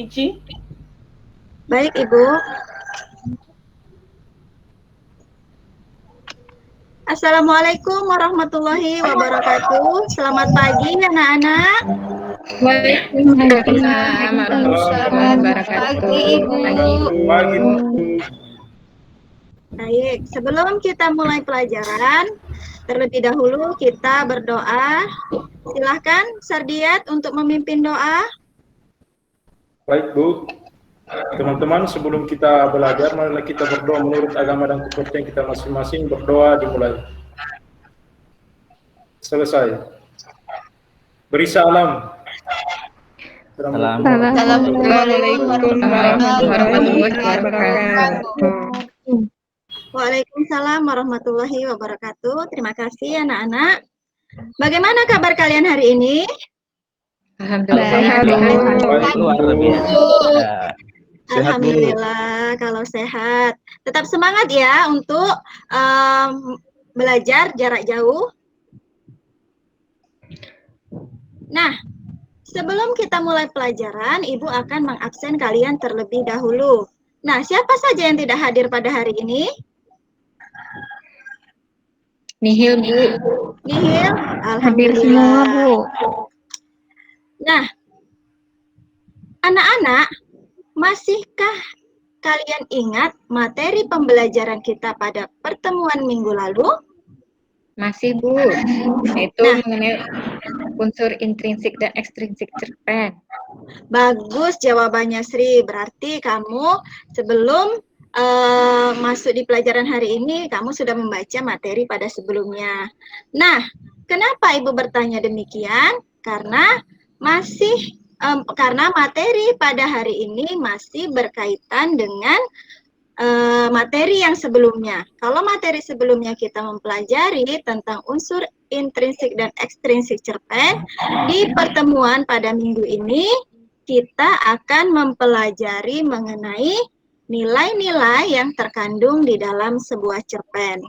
Ici. Baik, Ibu. Assalamualaikum warahmatullahi wabarakatuh. Selamat pagi, anak-anak. Waalaikumsalam warahmatullahi wabarakatuh. Pagi, Ibu. Pagi. Baik, sebelum kita mulai pelajaran, terlebih dahulu kita berdoa. Silahkan Sardiat untuk memimpin doa. Baik, Bu. Teman-teman, sebelum kita belajar, marilah kita berdoa menurut agama dan kepercayaan kita masing-masing. Berdoa dimulai. Selesai. Beri salam. Assalamualaikum warahmatullahi wabarakatuh. Waalaikumsalam warahmatullahi wabarakatuh. Terima kasih anak-anak. Bagaimana kabar kalian hari ini? Alhamdulillah kalau sehat. Tetap semangat ya untuk belajar jarak jauh. Nah, sebelum kita mulai pelajaran, Ibu akan mengabsen kalian terlebih dahulu. Nah, siapa saja yang tidak hadir pada hari ini? Nihil, Bu. Nihil, Hadir semua, Bu. Nah, anak-anak, masihkah kalian ingat materi pembelajaran kita pada pertemuan minggu lalu? Masih, Bu. Itu mengenai unsur intrinsik dan ekstrinsik cerpen. Bagus jawabannya, Sri. Berarti kamu sebelum masuk di pelajaran hari ini, kamu sudah membaca materi pada sebelumnya. Nah, kenapa Ibu bertanya demikian? Karena karena materi pada hari ini masih berkaitan dengan materi yang sebelumnya. Kalau materi sebelumnya kita mempelajari tentang unsur intrinsik dan ekstrinsik cerpen, di pertemuan pada minggu ini kita akan mempelajari mengenai nilai-nilai yang terkandung di dalam sebuah cerpen.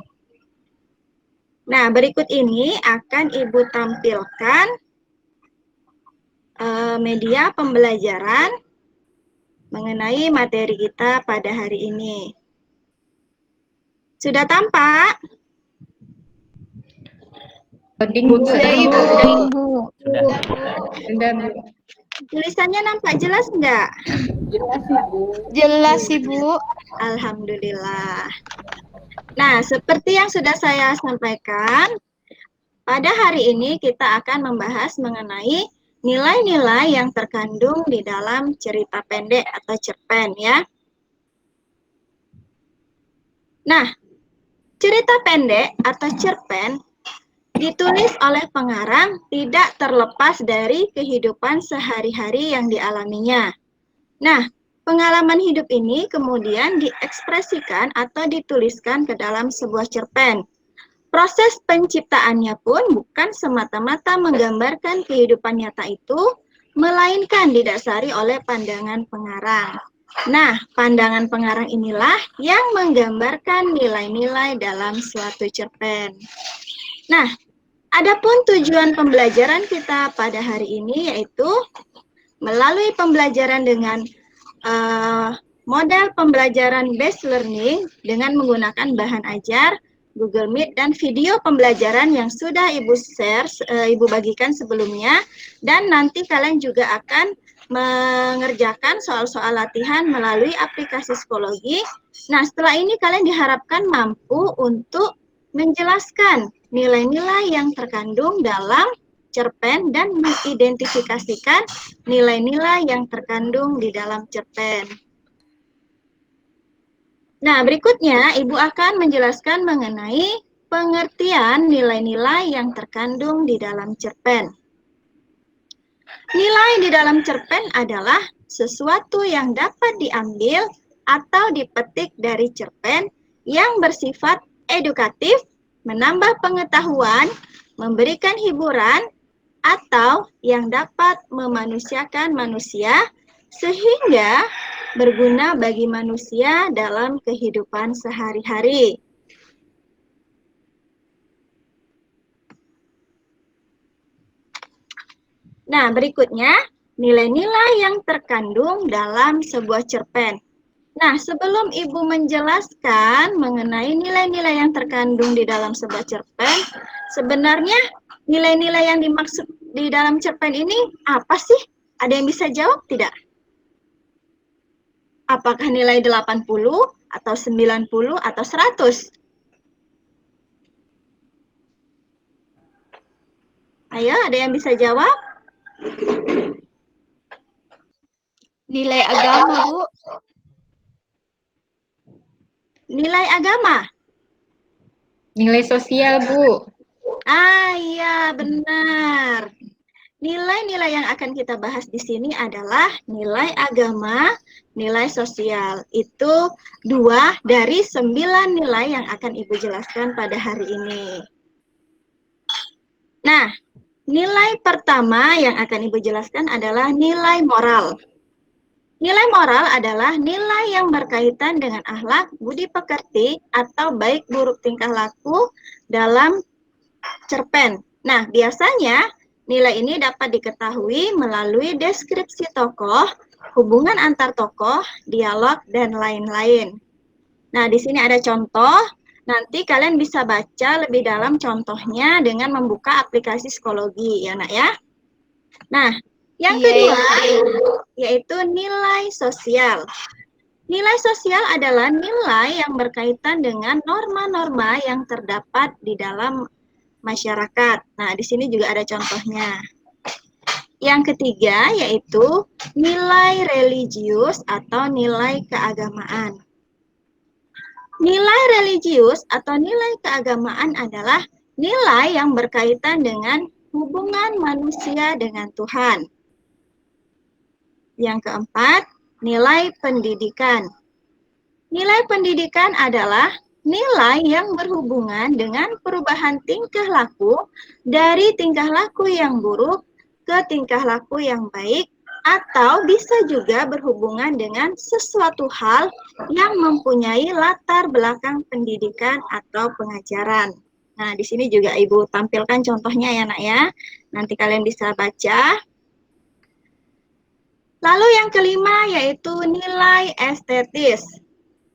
Nah, berikut ini akan Ibu tampilkan media pembelajaran mengenai materi kita pada hari ini. Sudah tampak? Sudah, Bu. Tulisannya nampak jelas enggak? Jelas, Ibu. Alhamdulillah. Nah, seperti yang sudah saya sampaikan, pada hari ini kita akan membahas mengenai nilai-nilai yang terkandung di dalam cerita pendek atau cerpen ya. Nah, cerita pendek atau cerpen ditulis oleh pengarang tidak terlepas dari kehidupan sehari-hari yang dialaminya. Nah, pengalaman hidup ini kemudian diekspresikan atau dituliskan ke dalam sebuah cerpen. Proses penciptaannya pun bukan semata-mata menggambarkan kehidupan nyata itu, melainkan didasari oleh pandangan pengarang. Nah, pandangan pengarang inilah yang menggambarkan nilai-nilai dalam suatu cerpen. Nah, adapun tujuan pembelajaran kita pada hari ini yaitu melalui pembelajaran dengan model pembelajaran based learning dengan menggunakan bahan ajar, Google Meet, dan video pembelajaran yang sudah Ibu share, Ibu bagikan sebelumnya, dan nanti kalian juga akan mengerjakan soal-soal latihan melalui aplikasi psikologi. Nah, setelah ini kalian diharapkan mampu untuk menjelaskan nilai-nilai yang terkandung dalam cerpen dan mengidentifikasikan nilai-nilai yang terkandung di dalam cerpen. Nah, berikutnya Ibu akan menjelaskan mengenai pengertian nilai-nilai yang terkandung di dalam cerpen. Nilai di dalam cerpen adalah sesuatu yang dapat diambil atau dipetik dari cerpen yang bersifat edukatif, menambah pengetahuan, memberikan hiburan, atau yang dapat memanusiakan manusia sehingga berguna bagi manusia dalam kehidupan sehari-hari. Nah, berikutnya nilai-nilai yang terkandung dalam sebuah cerpen. Nah, sebelum Ibu menjelaskan mengenai nilai-nilai yang terkandung di dalam sebuah cerpen, sebenarnya nilai-nilai yang dimaksud di dalam cerpen ini apa sih? Ada yang bisa jawab tidak? Apakah nilai 80 atau 90 atau 100? Ayo, ada yang bisa jawab? Nilai agama, Bu. Nilai agama. Nilai sosial, Bu. Ah, iya, benar. Nilai-nilai yang akan kita bahas di sini adalah nilai agama, nilai sosial. Itu 2 dari 9 nilai yang akan Ibu jelaskan pada hari ini. Nah, nilai pertama yang akan Ibu jelaskan adalah nilai moral. Nilai moral adalah nilai yang berkaitan dengan akhlak, budi pekerti, atau baik buruk tingkah laku dalam cerpen. Nah, biasanya nilai ini dapat diketahui melalui deskripsi tokoh, hubungan antar tokoh, dialog, dan lain-lain. Nah, di sini ada contoh. Nanti kalian bisa baca lebih dalam contohnya dengan membuka aplikasi psikologi, ya nak ya. Nah, yang kedua yaitu nilai sosial. Nilai sosial adalah nilai yang berkaitan dengan norma-norma yang terdapat di dalam masyarakat. Nah, di sini juga ada contohnya. Yang ketiga yaitu nilai religius atau nilai keagamaan. Nilai religius atau nilai keagamaan adalah nilai yang berkaitan dengan hubungan manusia dengan Tuhan. Yang keempat, nilai pendidikan. Nilai pendidikan adalah nilai yang berhubungan dengan perubahan tingkah laku dari tingkah laku yang buruk ke tingkah laku yang baik, atau bisa juga berhubungan dengan sesuatu hal yang mempunyai latar belakang pendidikan atau pengajaran. Nah, di sini juga Ibu tampilkan contohnya ya, Nak ya. Nanti kalian bisa baca. Lalu yang kelima yaitu nilai estetis.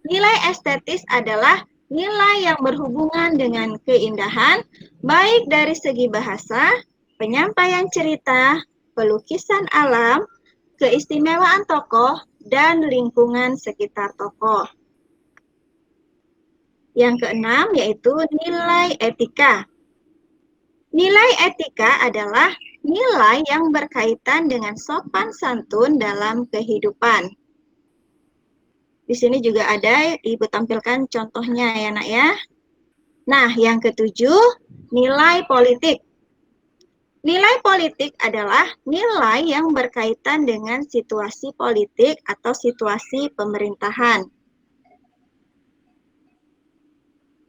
Nilai estetis adalah nilai yang berhubungan dengan keindahan, baik dari segi bahasa, penyampaian cerita, pelukisan alam, keistimewaan tokoh, dan lingkungan sekitar tokoh. Yang keenam yaitu nilai etika. Nilai etika adalah nilai yang berkaitan dengan sopan santun dalam kehidupan. Di sini juga ada, Ibu tampilkan contohnya ya nak ya. Nah, yang ketujuh, nilai politik. Nilai politik adalah nilai yang berkaitan dengan situasi politik atau situasi pemerintahan.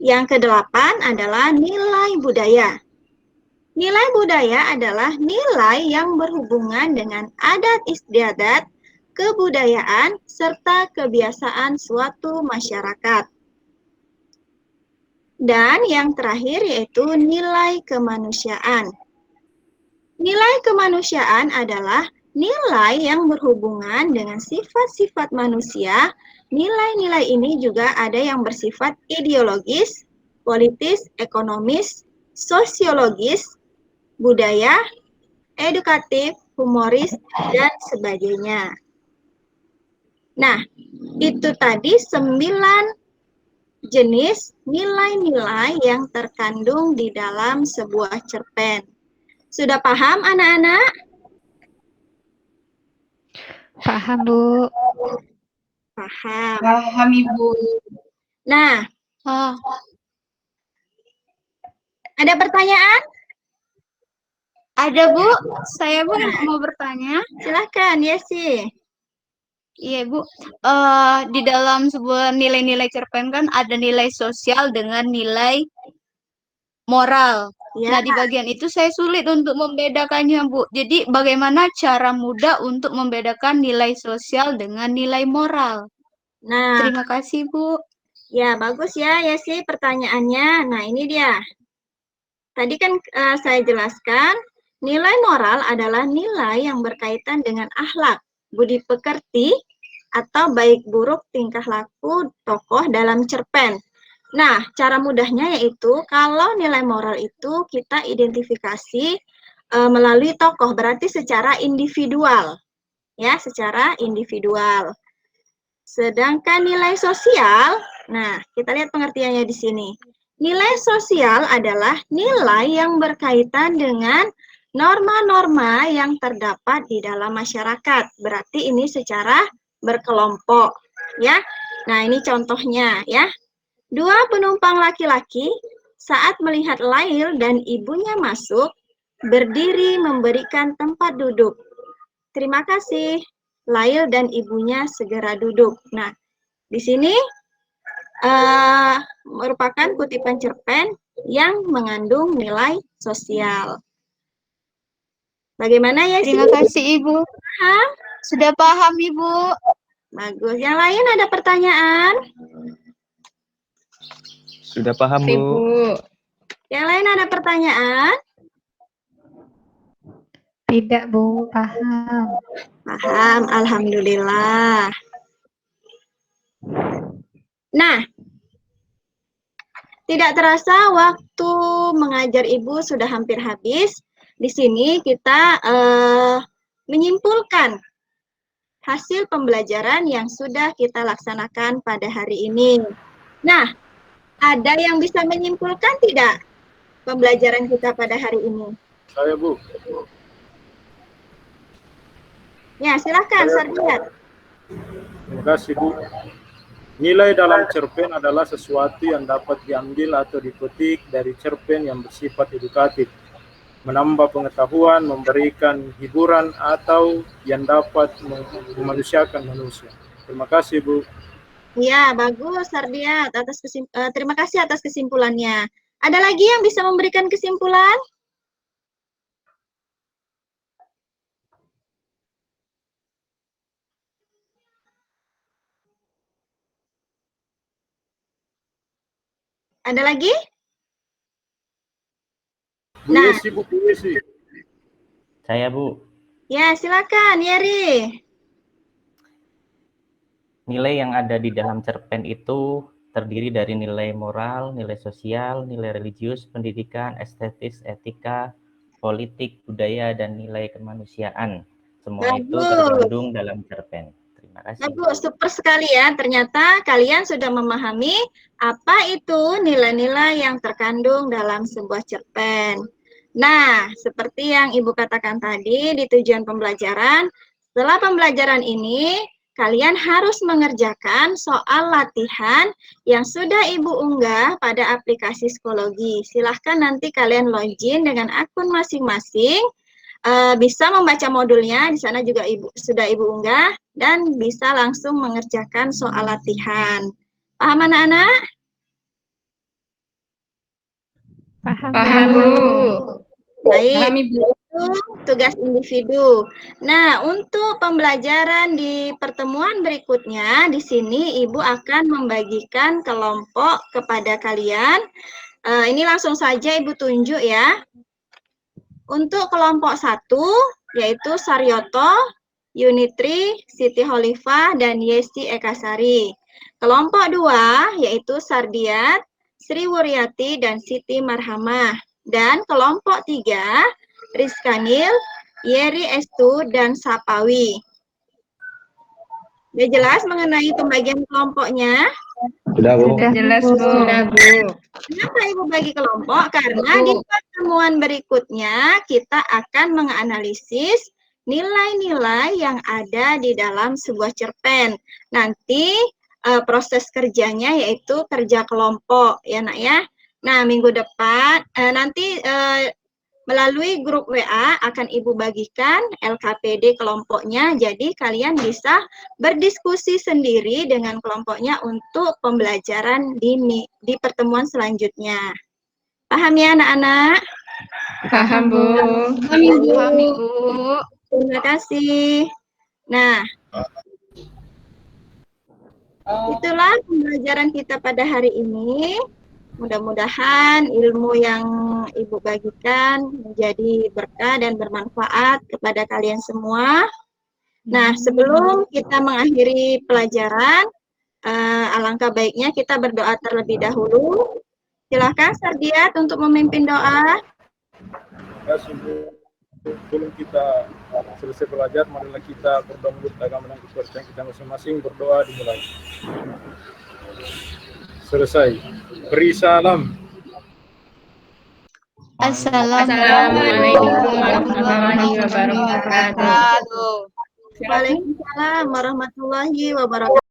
Yang kedelapan adalah nilai budaya. Nilai budaya adalah nilai yang berhubungan dengan adat istiadat, kebudayaan, serta kebiasaan suatu masyarakat. Dan yang terakhir yaitu nilai kemanusiaan. Nilai kemanusiaan adalah nilai yang berhubungan dengan sifat-sifat manusia. Nilai-nilai ini juga ada yang bersifat ideologis, politis, ekonomis, sosiologis, budaya, edukatif, humoris, dan sebagainya. Nah, itu tadi 9 jenis nilai-nilai yang terkandung di dalam sebuah cerpen. Sudah paham anak-anak? Paham, Bu. Paham. Paham, Ibu. Nah, ada pertanyaan? Ada, Bu. Saya pun mau bertanya. Silakan, Yesi. Iya, Bu. Di dalam sebuah nilai-nilai cerpen kan ada nilai sosial dengan nilai moral. Ya. Nah, di bagian itu saya sulit untuk membedakannya, Bu. Jadi, bagaimana cara mudah untuk membedakan nilai sosial dengan nilai moral? Nah, Terima kasih, Bu. ya bagus ya, pertanyaannya. Nah, ini dia. Tadi kan saya jelaskan Nilai moral adalah nilai yang berkaitan dengan akhlak, budi pekerti, atau baik buruk tingkah laku tokoh dalam cerpen. Nah, cara mudahnya yaitu kalau nilai moral itu kita identifikasi melalui tokoh, berarti secara individual, ya, secara individual. Sedangkan nilai sosial, nah, kita lihat pengertiannya di sini. Nilai sosial adalah nilai yang berkaitan dengan norma-norma yang terdapat di dalam masyarakat. Berarti ini secara berkelompok, ya. Nah, ini contohnya, ya. Dua penumpang laki-laki saat melihat Lail dan ibunya masuk, berdiri memberikan tempat duduk. Terima kasih. Lail dan ibunya segera duduk. Nah, di sini merupakan kutipan cerpen yang mengandung nilai sosial. Bagaimana ya? Terima kasih Ibu. Paham? Sudah paham Ibu. Bagus. Yang lain ada pertanyaan? Sudah paham, Bu. Bu. Yang lain ada pertanyaan? Tidak, Bu. Paham. Paham, alhamdulillah. Nah, tidak terasa waktu mengajar Ibu sudah hampir habis. Di sini kita menyimpulkan hasil pembelajaran yang sudah kita laksanakan pada hari ini. Nah, ada yang bisa menyimpulkan tidak pembelajaran kita pada hari ini? Saya, Bu. Ya, silakan, Sardiat. Terima kasih, Bu. Nilai dalam cerpen adalah sesuatu yang dapat diambil atau dipetik dari cerpen yang bersifat edukatif, menambah pengetahuan, memberikan hiburan, atau yang dapat memanusiakan manusia. Terima kasih, Bu. Ya, bagus, Sardiat. Terima kasih atas kesimpulannya. Ada lagi yang bisa memberikan kesimpulan? Ada lagi? Nah. Puisi, Bu, puisi. Saya, Bu. Ya, silakan, Yeri. Nilai yang ada di dalam cerpen itu terdiri dari nilai moral, nilai sosial, nilai religius, pendidikan, estetis, etika, politik, budaya, dan nilai kemanusiaan. Semua itu terkandung dalam cerpen. Terima kasih. Bagus, super sekali ya. Ternyata kalian sudah memahami apa itu nilai-nilai yang terkandung dalam sebuah cerpen. Nah, seperti yang Ibu katakan tadi di tujuan pembelajaran, setelah pembelajaran ini, kalian harus mengerjakan soal latihan yang sudah Ibu unggah pada aplikasi Psikologi. Silahkan nanti kalian login dengan akun masing-masing, bisa membaca modulnya, di sana juga sudah Ibu unggah, dan bisa langsung mengerjakan soal latihan. Paham anak-anak? Paham, Bu. Baik. Paham, Ibu. Tugas individu. Nah, untuk pembelajaran di pertemuan berikutnya, di sini Ibu akan membagikan kelompok kepada kalian. Ini langsung saja Ibu tunjuk ya. Untuk kelompok 1, yaitu Saryoto, Yunitri, Siti Holifah, dan Yesi Ekasari. Kelompok 2, yaitu Sardiat, Sri Wuryati, dan Siti Marhamah. Dan kelompok 3, Rizkanil, Yeri Estu, dan Sapawi. Sudah jelas mengenai pembagian kelompoknya? Sudah, Bu. Sudah jelas, Bu. Sudah, Bu. Kenapa Ibu bagi kelompok? Karena di pertemuan berikutnya kita akan menganalisis nilai-nilai yang ada di dalam sebuah cerpen. Nanti proses kerjanya yaitu kerja kelompok, ya Nak ya. Nah, minggu depan nanti melalui grup WA akan Ibu bagikan LKPD kelompoknya, jadi kalian bisa berdiskusi sendiri dengan kelompoknya untuk pembelajaran di pertemuan selanjutnya. Paham ya anak-anak? Paham, Bu. Paham Ibu. Terima kasih. Nah, itulah pembelajaran kita pada hari ini. Mudah-mudahan ilmu yang Ibu bagikan menjadi berkah dan bermanfaat kepada kalian semua. Nah, sebelum kita mengakhiri pelajaran, alangkah baiknya kita berdoa terlebih dahulu. Silakan Sardiat untuk memimpin doa. Sebelum kita selesai belajar, marilah kita berdoa menurut agama dan kepercayaan kita masing-masing. Berdoa dimulai. Selesai. Beri salam. Assalamualaikum warahmatullahi wabarakatuh. Waalaikumsalam warahmatullahi wabarakatuh.